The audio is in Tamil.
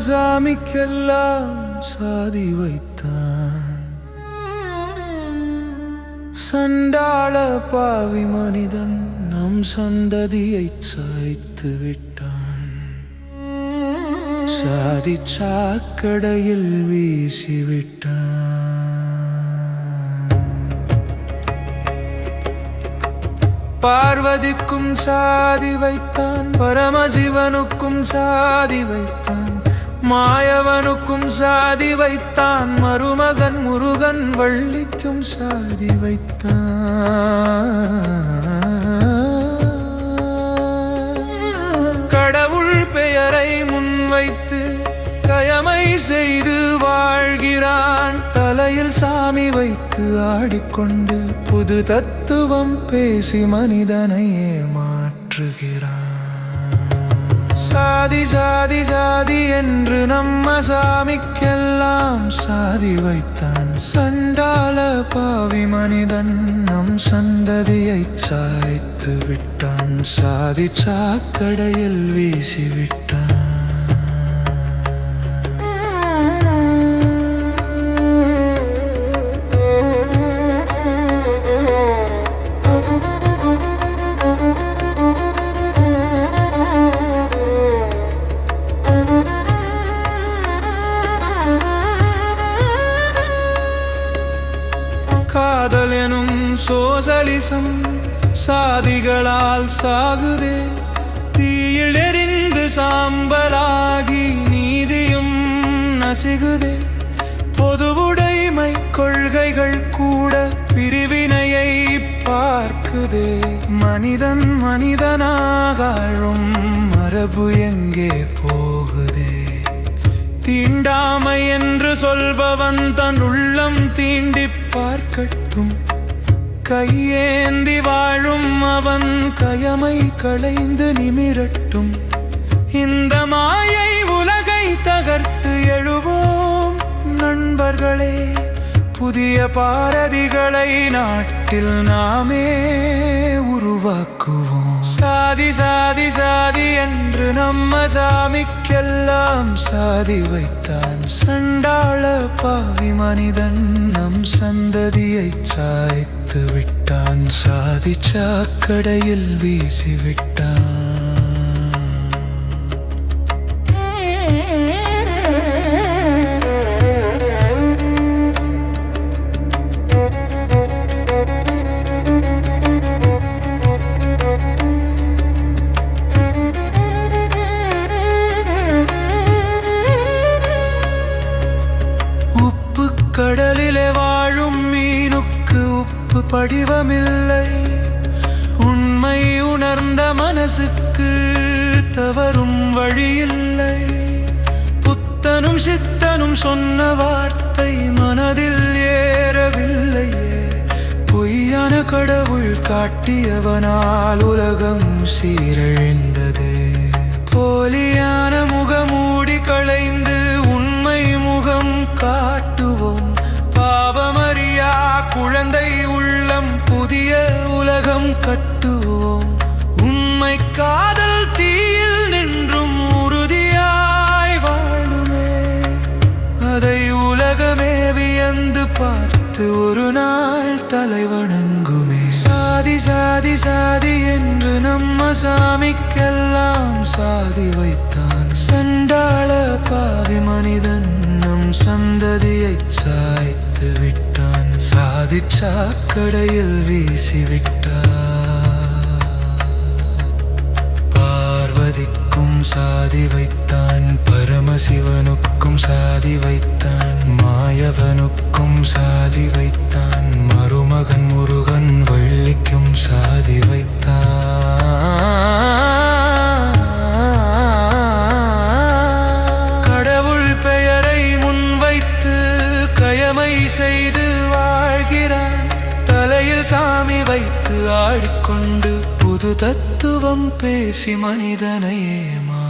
சாமிக்கெல்லாம் சாதி வைத்தான். சண்டாள பாவி மனிதன் நம் சந்ததியை சாய்த்து விட்டான். சாதி சாக்கடையில் வீசிவிட்டான். பார்வதிக்கும் சாதி வைத்தான், பரமசிவனுக்கும் சாதி வைத்தான், மாயவனுக்கும் சாதி வைத்தான், மருமகன் முருகன் வள்ளிக்கும் சாதி வைத்தான். கடவுள் பெயரை முன்வைத்து கயமை செய்து வாழ்கிறான். தலையில் சாமி வைத்து ஆடிக்கொண்டு புது தத்துவம் பேசி மனிதனை ஏமாற்றுகிறான். சாதி சாதி சாதி என்று நம்ம சாமிக்கெல்லாம் சாதி வைத்தான். சண்டாள பாவி மனிதன் நம் சந்ததியை சாய்த்து விட்டான். சாதி சாக்கடையில் வீசிவிட்டான். காதல் எனும் சோசலிசம் சாதிகளால் சாகுதே. தீயில் எரிந்து சாம்பலாகி நீதியும் நசிகுதே. பொதுவுடைமை கொள்கைகள் கூட பிரிவினையை பார்க்குதே. மனிதன் மனிதனாகாழும் மரபு எங்கே போகுதே? தீண்டாமை என்று சொல்பவன் தன் உள்ளம் தீண்டி பார்க்கட்டும். கையேந்தி வாழும் அவன் கயமை களைந்து நிமிரட்டும். இந்த மாயை உலகை தகர்த்து எழுவோம் நண்பர்களே. புதிய பாரதிகளை நாட்டில் நாமே உருவாக்குவோம். சாதி சாதி சாதி என்று நம்ம சாமிக்கெல்லாம் சாதி வைத்தான். சண்டாள பாவி மனிதன் நம் சந்ததியை சாய்த்து விட்டான். சாதி சாக்கடையில் வீசிவிட்டான். கடலிலே வாழும் மீனுக்கு உப்பு படிவமில்லை. உண்மை உணர்ந்த மனசுக்கு தவறும் வழியில்லை. புத்தனும் சித்தனும் சொன்ன வார்த்தை மனதில் ஏறவில்லையே. பொய்யான கடவுள் காட்டியவனால் உலகம் சீரழிந்ததே. போலியான முகமூடி களைந்து உண்மை முகம் காட்டுவோம். பாவமறியா குழந்தை உள்ளம் புதிய உலகம் கட்டுவோம். உண்மை காதல் தீயில் நின்றும் உறுதியாய் வாழுமே. அதை உலகமே வியந்து பார்த்து ஒரு நாள் தலை வணங்குமே. சாதி சாதி சாதி என்று நம்ம சாமிக்கெல்லாம் சாதி வைத்தான். சண்டாள பாவி மனிதன் நம் சந்ததியை சாய்த்து விட்டான். சாதி சாக்கடையில் வீசிவிட்டான். பார்வதிக்கும் சாதி வைத்தான், பரமசிவனுக்கும் சாதி வைத்தான், மாயவனுக்கும் சாதி வைத்தான், மருமகன் முருகன் வள்ளிக்கும் சாதி வைத்தான். கடவுள் பெயரை முன்வைத்து கயமை செய்து வாழ்கிறான். தலையில் சாமி வைத்து ஆடிக்கொண்டு புது தத்துவம் பேசி மனிதனை ஏமாற்றுகிறான்.